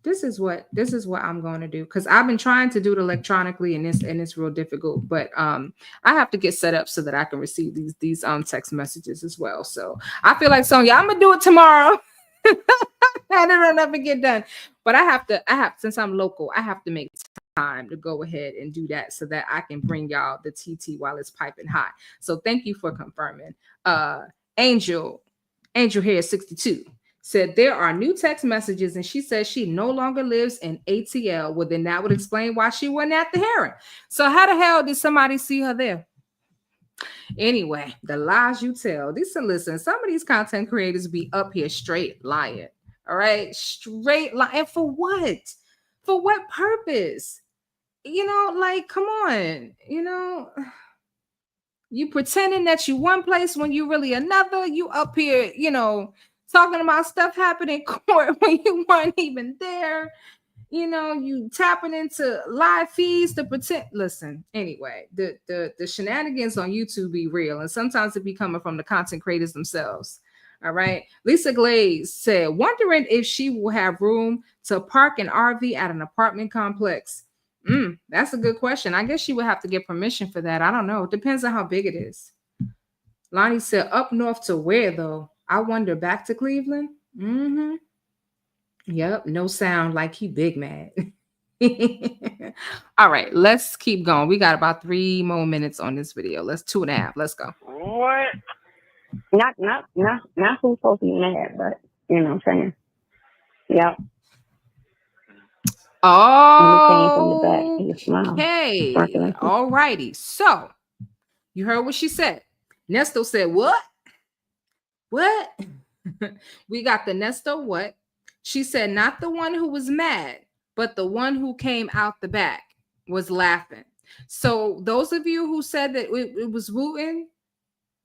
this is what I'm going to do, because I've been trying to do it electronically and it's real difficult, but I have to get set up so that I can receive these text messages as well. So I feel like, Sonya, I'm gonna do it tomorrow. And it'll never get done. But I have, since I'm local, I have to make time to go ahead and do that so that I can bring y'all the TT while it's piping hot. So thank you for confirming. Angel here 62 said there are new text messages, and she says she no longer lives in ATL. Well, then that would explain why she wasn't at the hearing. So how the hell did somebody see her there? Anyway, the lies you tell. Listen, some of these content creators be up here straight lying. All right, straight lying. For what? For what purpose? Like, come on. You pretending that you one place when you really another. You up here, talking about stuff happening in court when you weren't even there. You tapping into live feeds to pretend. Listen, anyway, the shenanigans on YouTube be real, and sometimes it be coming from the content creators themselves. All right. Lisa Glaze said, wondering if she will have room to park an RV at an apartment complex. That's a good question. I guess she would have to get permission for that. I don't know. It depends on how big it is. Lonnie said, up north to where though? I wonder, back to Cleveland? Mm-hmm. Yep, no sound like he big mad. All right, let's keep going. We got about 3 more minutes on this video. Let's 2.5. Let's go. What? Not who's supposed to be mad, but you know what I'm saying. Yep. Oh, And he came from the back. He okay. smiled. All righty. So you heard what she said. Nesto said, what? What? We got the Nesto what? She said, not the one who was mad, but the one who came out the back was laughing. So those of you who said that it was Wooten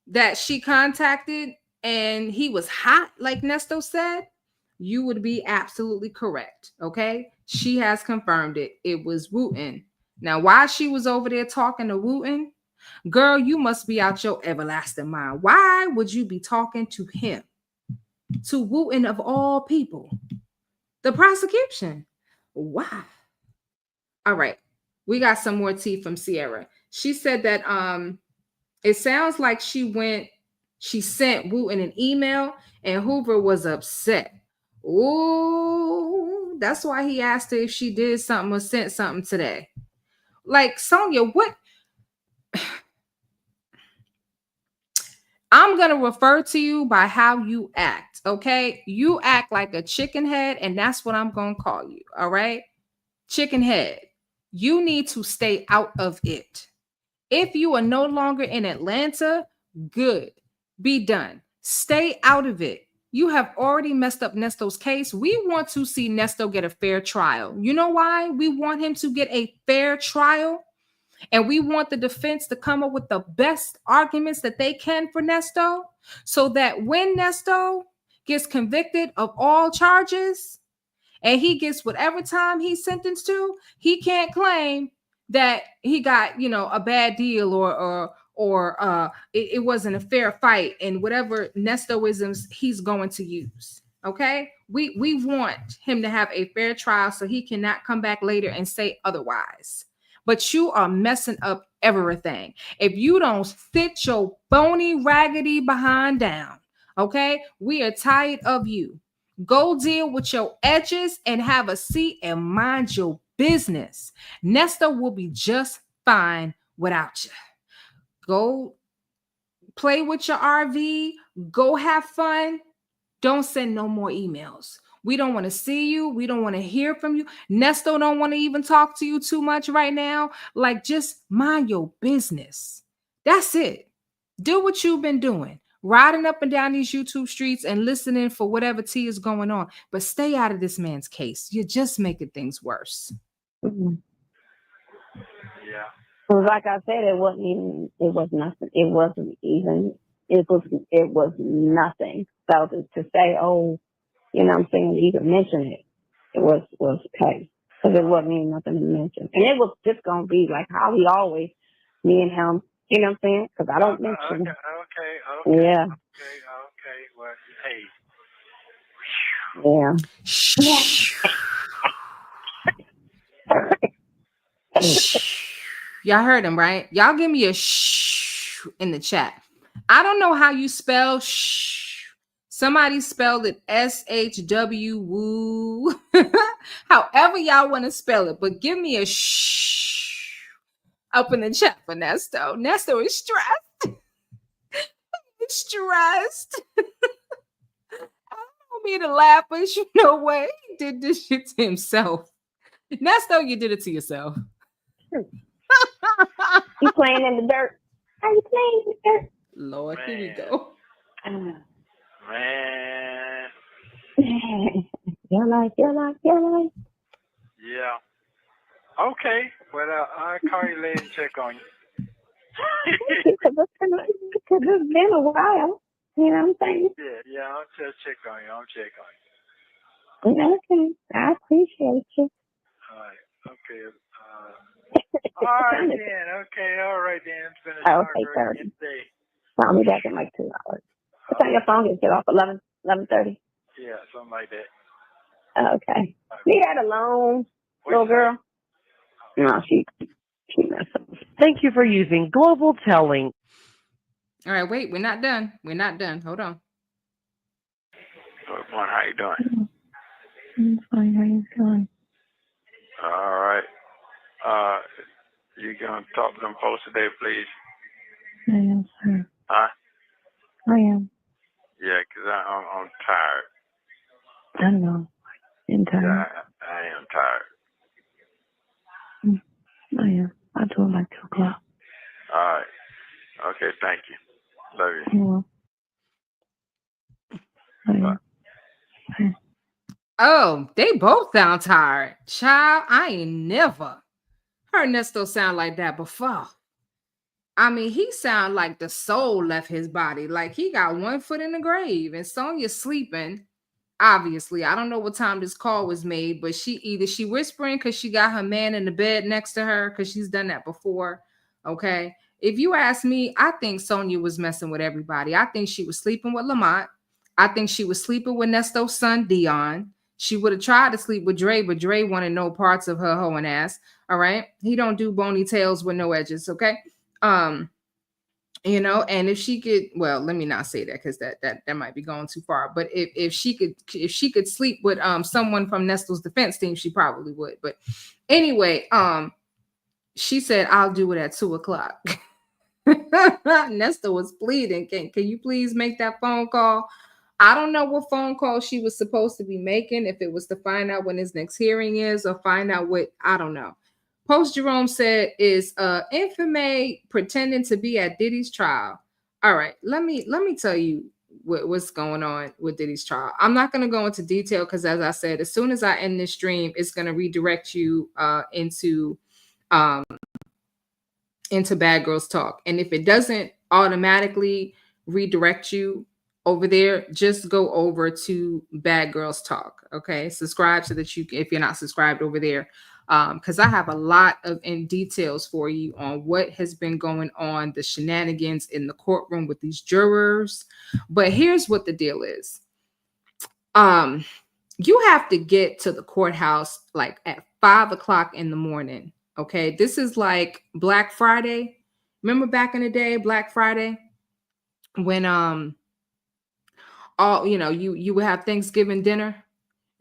that she contacted and he was hot, like Nesto said, you would be absolutely correct. Okay. She has confirmed it. It was Wooten. Now, why she was over there talking to Wooten, girl, you must be out your everlasting mind. Why would you be talking to him? To Wooten of all people? The prosecution. Why? All right. We got some more tea from Sierra. She said that it sounds like she sent Wooten an email and Hoover was upset. Ooh, that's why he asked her if she did something or sent something today. Like, Sonya, what? I'm going to refer to you by how you act, okay? You act like a chicken head, and that's what I'm going to call you, all right? Chicken head. You need to stay out of it. If you are no longer in Atlanta, good. Be done. Stay out of it. You have already messed up Nesto's case. We want to see Nesto get a fair trial. You know why we want him to get a fair trial? And we want the defense to come up with the best arguments that they can for Nesto, so that when Nesto gets convicted of all charges and he gets whatever time he's sentenced to, he can't claim that he got, a bad deal or it wasn't a fair fight and whatever Nestoisms he's going to use. Okay, we want him to have a fair trial so he cannot come back later and say otherwise. But you are messing up everything. If you don't sit your bony, raggedy behind down, okay, we are tired of you. Go deal with your edges and have a seat and mind your business. Nesto will be just fine without you. Go play with your RV. Go have fun. Don't send no more emails. We don't want to see you. We don't want to hear from you. Nesto don't want to even talk to you too much right now. Like, just mind your business. That's it. Do what you've been doing. Riding up and down these YouTube streets and listening for whatever tea is going on. But stay out of this man's case. You're just making things worse. Mm-hmm. Yeah. Well, like I said, it was nothing. It was nothing. So to say, oh, you know what I'm saying, even mention it, it was petty. Because it wasn't even nothing to mention. And it was just going to be like how we always, me and him, you know what I'm saying? Because I don't mention. Okay. Yeah. Okay. Well, hey. Yeah. Y'all heard him, right? Y'all give me a shh in the chat. I don't know how you spell shh. Somebody spelled it SHW woo. However y'all want to spell it, but give me a shh up in the chat for Nesto. Nesto is stressed. He's stressed. I don't want me to laugh, but you know what? He did this shit to himself. Nesto, you did it to yourself. You playing in the dirt? Are you playing in the dirt? Lord, man. Here we go. Man. You're like. Yeah. Okay. Well, I'll call you later and check on you. Because it's been a while. You know what I'm saying? Yeah. I'll check on you. Okay. I appreciate you. All right. Okay. All right then. Okay. All right then. It's been a short day. Call me back in like 2 hours. What time your phone gets off? 11:30? Yeah, something like that. Okay. Leave that alone, little girl. No, she messed up. Thank you for using Global Telling. All right, wait, we're not done. We're not done. Hold on. Good morning. How you doing? I'm fine. How you doing? All right. You gonna talk to them folks today, please? I am, sir. Huh? I am. Yeah, 'cause I'm tired. I know. I'm tired. Yeah, I am tired. I am. I'll do it like 2 o'clock. All right. Okay. Thank you. Love you. You will. I am. Oh, they both sound tired. Child, I ain't never heard Nesto sound like that before. I mean, he sound like the soul left his body. Like he got one foot in the grave. And Sonia's sleeping. Obviously, I don't know what time this call was made, but she whispering because she got her man in the bed next to her because she's done that before. Okay. If you ask me, I think Sonya was messing with everybody. I think she was sleeping with Lamont. I think she was sleeping with Nesto's son, Dion. She would have tried to sleep with Dre, but Dre wanted no parts of her hoeing ass. All right. He don't do bony tails with no edges. Okay. Um, and if she could, well, let me not say that because that might be going too far. But if she could sleep with someone from Nesto's defense team, she probably would. But anyway, she said, I'll do it at 2:00. Nesto was pleading. Can you please make that phone call? I don't know what phone call she was supposed to be making, if it was to find out when his next hearing is or find out what, I don't know. Post Jerome said is infame pretending to be at Diddy's trial. All right, let me tell you what's going on with Diddy's trial. I'm not going to go into detail because, as I said, as soon as I end this stream, it's going to redirect you into Bad Girls Talk. And if it doesn't automatically redirect you over there, just go over to Bad Girls Talk. Okay, subscribe so that you, if you're not subscribed over there, because I have a lot of in details for you on what has been going on, the shenanigans in the courtroom with these jurors. But here's what the deal is. You have to get to the courthouse like at 5:00 in the morning. Okay, this is like Black Friday. Remember back in the day, Black Friday, when all you would have Thanksgiving dinner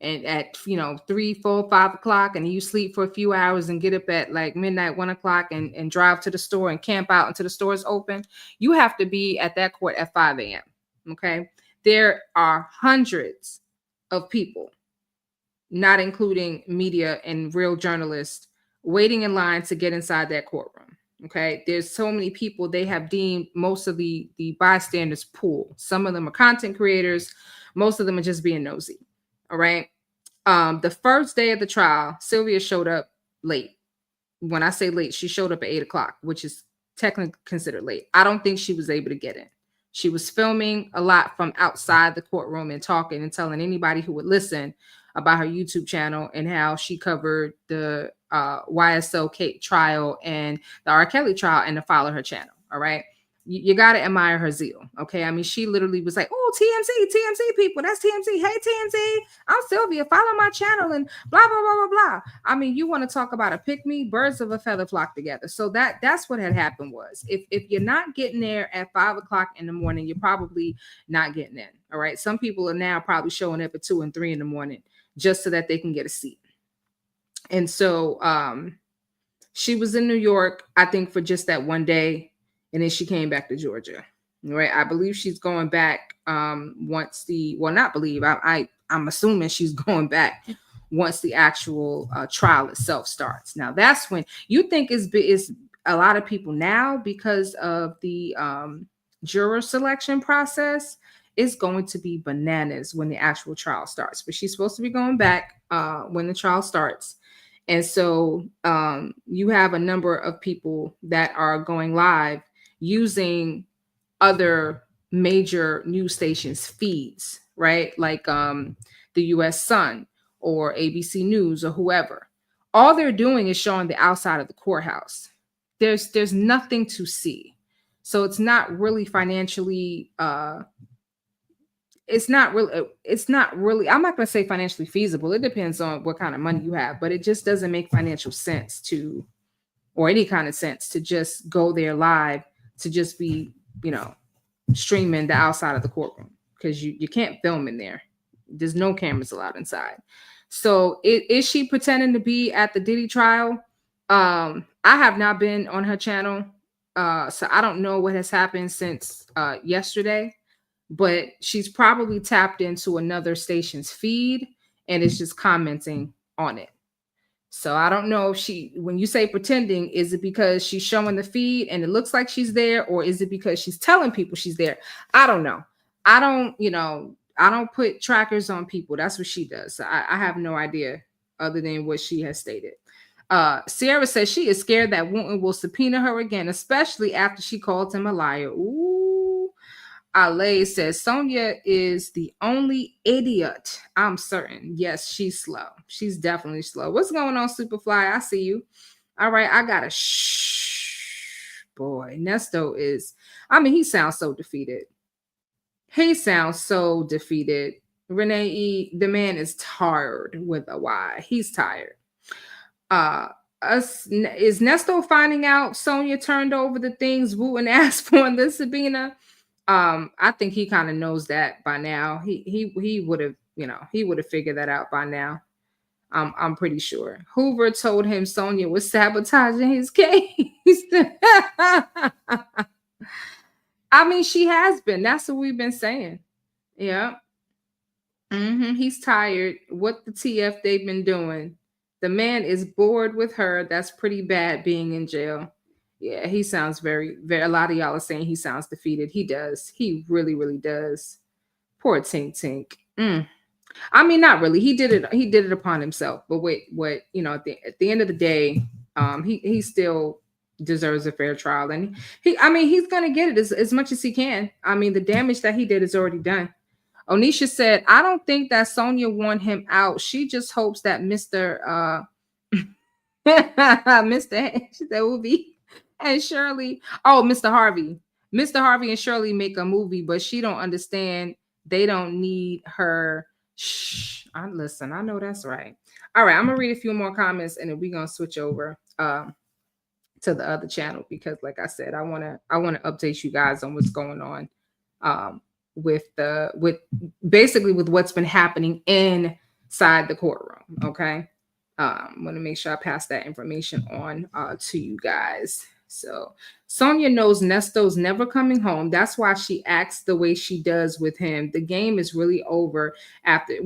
and at 3, 4, 5:00, and you sleep for a few hours and get up at like midnight, 1:00, and drive to the store and camp out until the store's open. You have to be at that court at 5 a.m. Okay, there are hundreds of people, not including media and real journalists, waiting in line to get inside that courtroom. Okay, there's so many people. They have deemed most of the bystanders pool. Some of them are content creators. Most of them are just being nosy. All right. The first day of the trial, Sylvia showed up late. When I say late, she showed up at 8:00, which is technically considered late. I don't think she was able to get in. She was filming a lot from outside the courtroom and talking and telling anybody who would listen about her YouTube channel and how she covered the YSL Kate trial and the R. Kelly trial and to follow her channel. All right. You got to admire her zeal. Okay. I mean, she literally was like, oh, TMZ people. That's TMZ. Hey, TMZ. I'm Sylvia. Follow my channel and blah, blah, blah, blah, blah. I mean, you want to talk about a pick me, birds of a feather flock together. So that's what had happened was if you're not getting there at 5:00 in the morning, you're probably not getting in. All right. Some people are now probably showing up at 2 and 3 in the morning just so that they can get a seat. And so she was in New York, I think, for just that one day. And then she came back to Georgia. Right. I believe she's going back once I'm assuming she's going back once the actual trial itself starts. Now, that's when you think is a lot of people now, because of the juror selection process, is going to be bananas when the actual trial starts. But she's supposed to be going back when the trial starts. And so you have a number of people that are going live using other major news stations feeds, right? Like the US Sun or ABC News or whoever. All they're doing is showing the outside of the courthouse. There's nothing to see. So it's not really financially it's not really, I'm not going to say financially feasible. It depends on what kind of money you have, but it just doesn't make financial sense or any kind of sense to just go there live to just be, streaming the outside of the courtroom because you can't film in there. There's no cameras allowed inside. So is she pretending to be at the Diddy trial? I have not been on her channel. So I don't know what has happened since yesterday, but she's probably tapped into another station's feed and is just commenting on it. So I don't know if when you say pretending, is it because she's showing the feed and it looks like she's there, or is it because she's telling people she's there? I don't know. I don't put trackers on people. That's what she does. So I have no idea other than what she has stated. Sierra says she is scared that Wooten will subpoena her again, especially after she called him a liar. Ooh. Ale says Sonya is the only idiot. I'm certain. Yes, she's slow. She's definitely slow. What's going on, Superfly? I see you. All right, I got a shh. Boy, Nesto he sounds so defeated. He sounds so defeated. Renee E, the man is tired with a Y. He's tired. Is Nesto finding out Sonya turned over the things Wooten asked for in the subpoena? I think he kind of knows that by now. He would have, he would have figured that out by now. I'm pretty sure. Hoover told him Sonya was sabotaging his case. I mean, she has been. That's what we've been saying. Yeah. He's tired. What the TF they've been doing. The man is bored with her. That's pretty bad being in jail. Yeah, he sounds very, very, a lot of y'all are saying he sounds defeated. He does. He really, really does. Poor Tink Tink. I mean, not really. He did it upon himself. But what at the end of the day, he still deserves a fair trial. And he's gonna get it as much as he can. I mean, the damage that he did is already done. Onisha said, I don't think that Sonya want him out. She just hopes that Mr. Mr. That will be and Shirley, Mr. Harvey and Shirley make a movie, but she don't understand. They don't need her. Shh. Listen, I know that's right. All right, I'm gonna read a few more comments and then we're gonna switch over to the other channel because, like I said, I wanna update you guys on what's going on with what's been happening inside the courtroom. Okay. I'm going to make sure I pass that information on to you guys. So Sonya knows Nesto's never coming home. That's why she acts the way she does with him. The game is really over after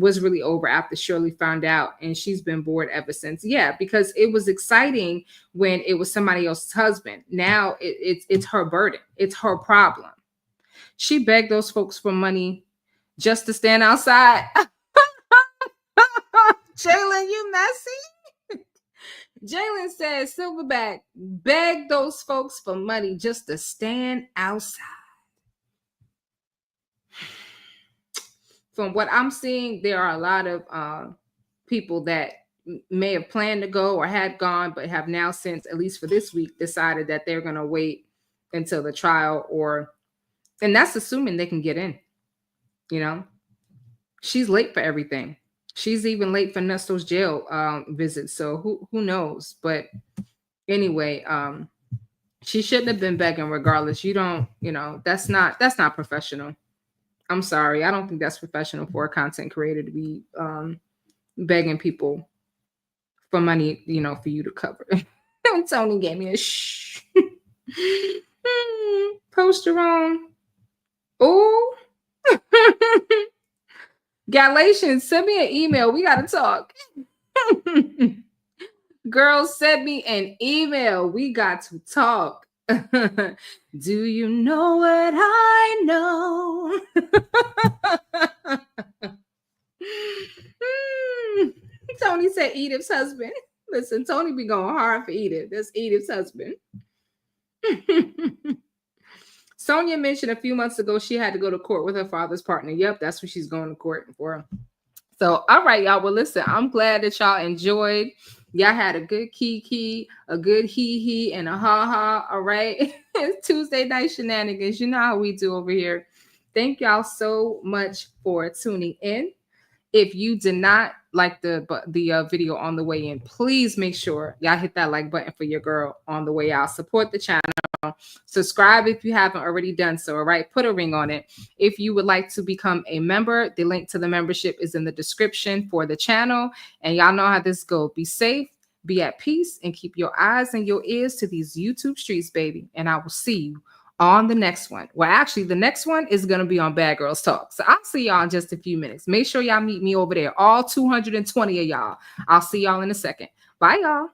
Shirley found out, and she's been bored ever since. Yeah, because it was exciting when it was somebody else's husband. Now it's her burden. It's her problem. She begged those folks for money just to stand outside. Jalen, you messy? Jalen says Silverback begged those folks for money just to stand outside. From what I'm seeing, there are a lot of people that may have planned to go or had gone, but have now since, at least for this week, decided that they're going to wait until the trial, and that's assuming they can get in. She's late for everything. She's even late for Nesto's jail visit. So who knows? But anyway, she shouldn't have been begging regardless. That's not professional. I'm sorry. I don't think that's professional for a content creator to be begging people for money, for you to cover. Tony gave me a shh. Poster on. Oh. Galatians, send me an email. We got to talk. Girls, send me an email. We got to talk. Do you know what I know? Tony said Edith's husband. Listen, Tony be going hard for Edith. That's Edith's husband. Sonya mentioned a few months ago she had to go to court with her father's partner. Yep, that's what she's going to court for. So, all right, y'all. Well, listen, I'm glad that y'all enjoyed. Y'all had a good kiki, a good hee, and a ha-ha. All right. It's Tuesday night shenanigans. You know how we do over here. Thank y'all so much for tuning in. If you did not like the video on the way in, please make sure y'all hit that like button for your girl on the way out. Support the channel. Subscribe if you haven't already done so. All right, put a ring on it. If you would like to become a member, the link to the membership is in the description for the channel. And y'all know how this goes. Be safe, be at peace, and keep your eyes and your ears to these YouTube streets, baby. And I will see you on the next one. Well, actually, the next one is going to be on Bad Girls Talk. So I'll see y'all in just a few minutes. Make sure y'all meet me over there. All 220 of y'all. I'll see y'all in a second. Bye, y'all.